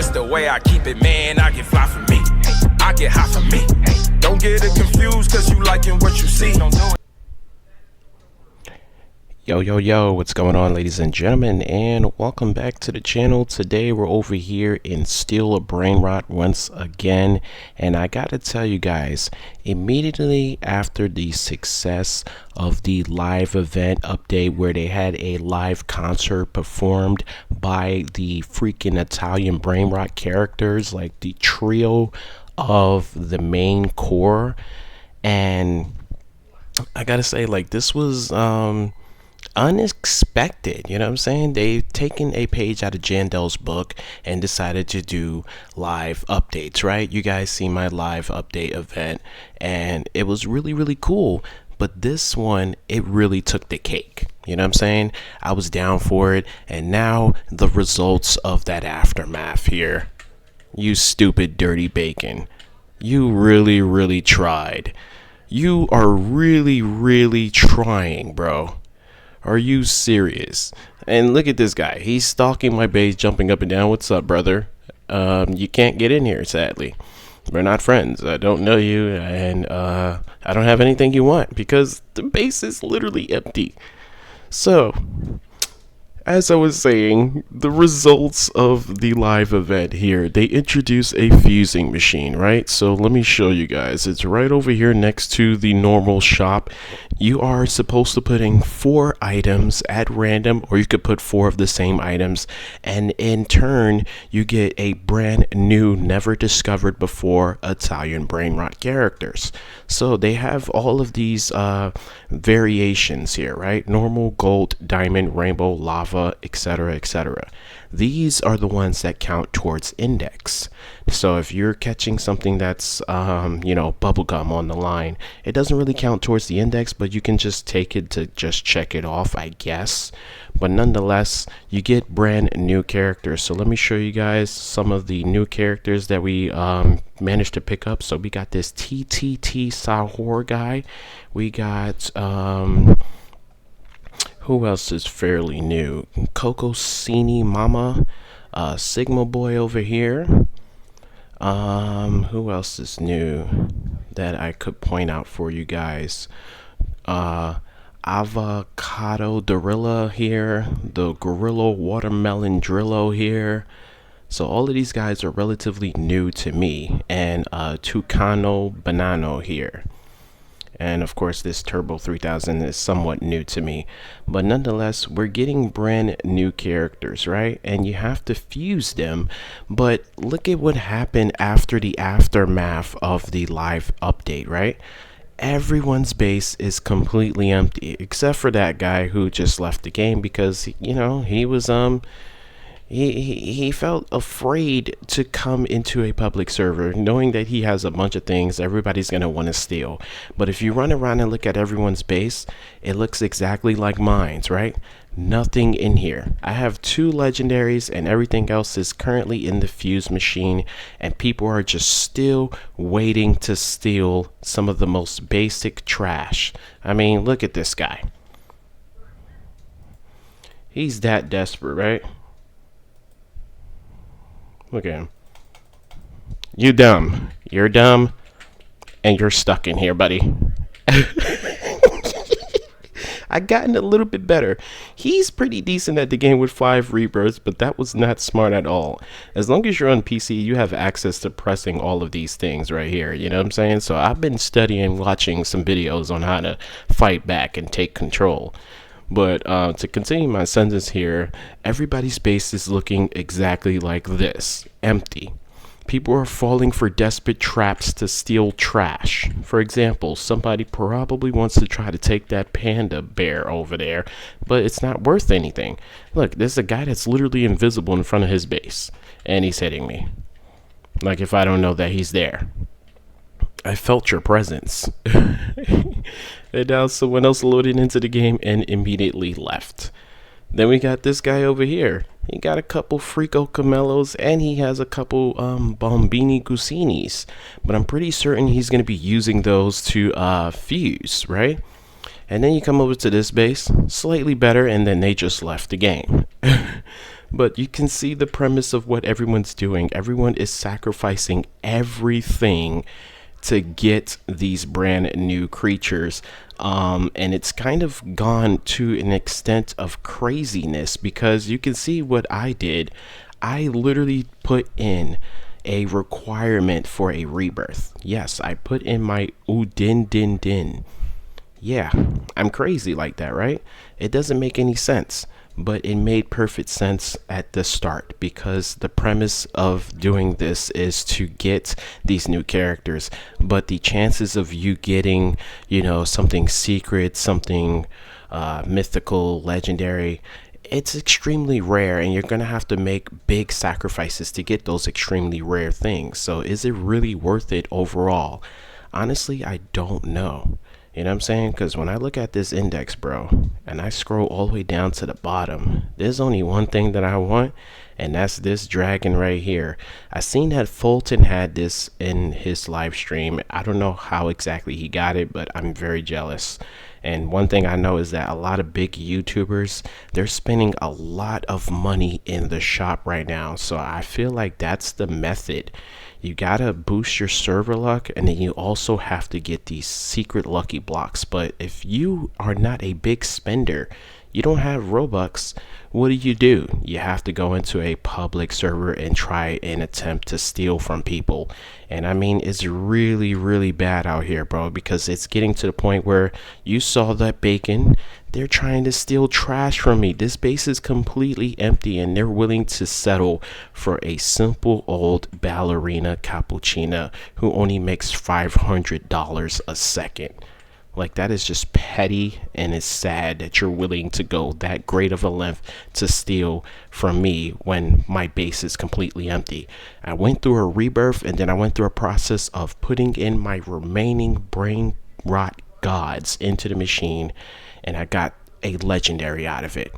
That's the way I keep it, man. I get fly for me. I get high for me. Don't get it confused, cause you liking what you see. Don't do it. Yo, what's going on, ladies and gentlemen, and welcome back to the channel. Today we're over here in Still a Brainrot once again, and I gotta tell you guys, immediately after the success of the live event update where they had a live concert performed by the freaking Italian Brainrot characters, like the trio of the main core, and I gotta say, like, this was unexpected. You know what I'm saying? They've taken a page out of Jandel's book and decided to do live updates, right? You guys see my live update event, and it was really cool. But this one, it really took the cake. You know what I'm saying? I was down for it, and now the results of that aftermath here. You stupid dirty bacon. You really tried. You are really trying, bro. Are you serious? And look at this guy. He's stalking my base, jumping up and down. What's up, brother? You can't get in here, sadly. We're not friends. I don't know you, and I don't have anything you want because the base is literally empty. So, as I was saying, the results of the live event here, they introduce a fusing machine, right? So let me show you guys. It's right over here next to the normal shop. You are supposed to put in 4 items at random, or you could put 4 of the same items, and in turn you get a brand new, never discovered before Italian Brainrot characters. So they have all of these variations here, right? Normal, gold, diamond, rainbow, lava, etc. These are the ones that count towards index. So if you're catching something that's bubblegum on the line, it doesn't really count towards the index, but you can just take it to just check it off, I guess. But nonetheless, you get brand new characters. So let me show you guys some of the new characters that we managed to pick up. So we got this TTT Sahur guy. We got who else is fairly new? Coco Cini Mama, Sigma Boy over here. Who else is new that I could point out for you guys? Avocado Dorilla here, the Gorilla Watermelon Drillo here. So all of these guys are relatively new to me, and Tucano Banano here. And of course this Turbo 3000 is somewhat new to me, but nonetheless we're getting brand new characters, right? And you have to fuse them. But look at what happened after the aftermath of the live update, right? Everyone's base is completely empty except for that guy who just left the game because, you know, he was he felt afraid to come into a public server knowing that he has a bunch of things everybody's going to want to steal. But if you run around and look at everyone's base, it looks exactly like mine's, right? Nothing in here. I have 2 legendaries and everything else is currently in the fuse machine, and people are just still waiting to steal some of the most basic trash. I mean, look at this guy. He's that desperate, right? Look at him. You dumb. You're dumb. And you're stuck in here, buddy. I gotten a little bit better. He's pretty decent at the game with 5 rebirths, but that was not smart at all. As long as you're on PC, you have access to pressing all of these things right here. You know what I'm saying? So I've been studying, watching some videos on how to fight back and take control. But to continue my sentence here, everybody's base is looking exactly like this, empty. People are falling for desperate traps to steal trash. For example, somebody probably wants to try to take that panda bear over there, but it's not worth anything. Look, there's a guy that's literally invisible in front of his base, and he's hitting me. Like if I don't know that he's there. I felt your presence. And now someone else loaded into the game and immediately left. Then we got this guy over here. He got a couple Frico Camellos and he has a couple Bombini Gusinis. But I'm pretty certain he's going to be using those to fuse, right? And then you come over to this base, slightly better, and then they just left the game. But you can see the premise of what everyone's doing. Everyone is sacrificing everything to get these brand new creatures. And it's kind of gone to an extent of craziness, because you can see what I did. I literally put in a requirement for a rebirth. Yes, I put in my din. Yeah, I'm crazy like that, right? It doesn't make any sense, but it made perfect sense at the start, because the premise of doing this is to get these new characters. But the chances of you getting, you know, something secret, something mythical, legendary, it's extremely rare, and you're gonna have to make big sacrifices to get those extremely rare things. So is it really worth it overall? Honestly, I don't know. You know what I'm saying? Because when I look at this index, bro, and I scroll all the way down to the bottom, there's only one thing that I want, and that's this dragon right here. I seen that Fulton had this in his live stream. I don't know how exactly he got it, but I'm very jealous. And one thing I know is that a lot of big YouTubers, they're spending a lot of money in the shop right now. So I feel like that's the method. You gotta boost your server luck, and then you also have to get these secret lucky blocks. But if you are not a big spender, you don't have Robux, what do? You have to go into a public server and try and attempt to steal from people. And I mean, it's really, really bad out here, bro, because it's getting to the point where you saw that bacon. They're trying to steal trash from me. This base is completely empty, and they're willing to settle for a simple old ballerina cappuccina who only makes $500 a second. Like, that is just petty, and it's sad that you're willing to go that great of a length to steal from me when my base is completely empty. I went through a rebirth, and then I went through a process of putting in my remaining Brainrot gods into the machine, and I got a legendary out of it.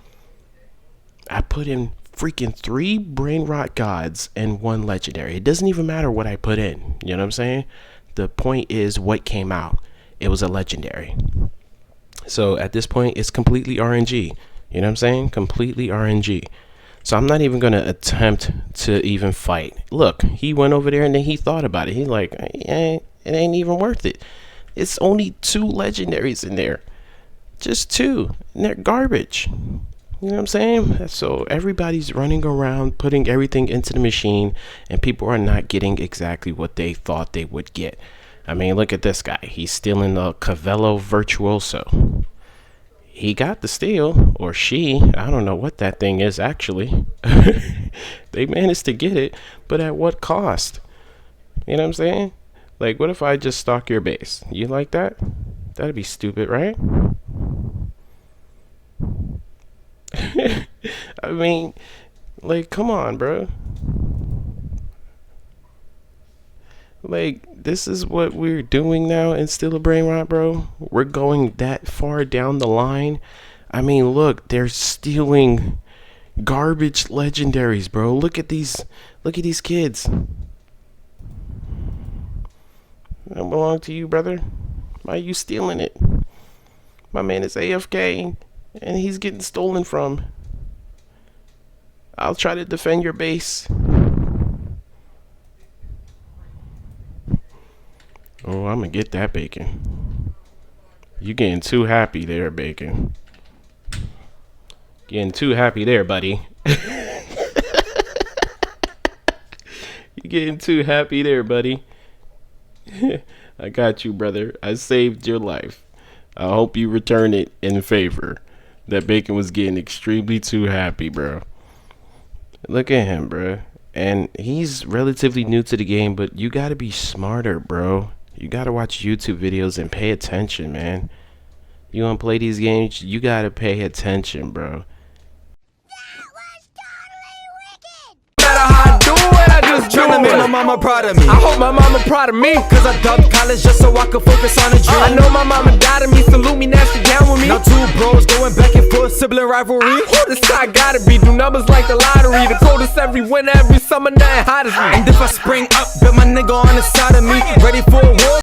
I put in freaking 3 Brainrot gods and 1 legendary. It doesn't even matter what I put in. You know what I'm saying? The point is what came out. It was a legendary. So at this point, it's completely RNG. You know what I'm saying? Completely RNG. So I'm not even going to attempt to even fight. Look, he went over there and then he thought about it. He's like, it ain't even worth it. It's only 2 legendaries in there. Just 2. And they're garbage. You know what I'm saying? So everybody's running around putting everything into the machine, and people are not getting exactly what they thought they would get. I mean, look at this guy. He's stealing the Cavello Virtuoso. He got the steal, or she. I don't know what that thing is, actually. They managed to get it, but at what cost? You know what I'm saying? Like, what if I just stalk your base? You like that? That'd be stupid, right? I mean, like, come on, bro. Like, this is what we're doing now in Still a Brainrot, bro. We're going that far down the line. I mean, look, they're stealing garbage legendaries, bro. Look at these kids. That belong to you, brother. Why are you stealing it? My man is AFK, and he's getting stolen from. I'll try to defend your base. Oh, I'm gonna get that bacon. You getting too happy there, bacon. Getting too happy there, buddy. You getting too happy there, buddy. I got you, brother. I saved your life. I hope you return it in favor. That bacon was getting extremely too happy, bro. Look at him, bro. And he's relatively new to the game, but you gotta be smarter, bro. You gotta watch YouTube videos and pay attention, man. You wanna play these games? You gotta pay attention, bro. Tryna make my mama proud of me. I hope my mama proud of me, cause I dubbed college just so I could focus on a dream. I know my mama died of me, salute me, nasty down with me. Now 2 bros going back and forth, sibling rivalry. This guy gotta be, do numbers like the lottery. The coldest every winter, every summer, nothing hot as me. And if I spring up, bet my nigga on the side of me, ready for a war.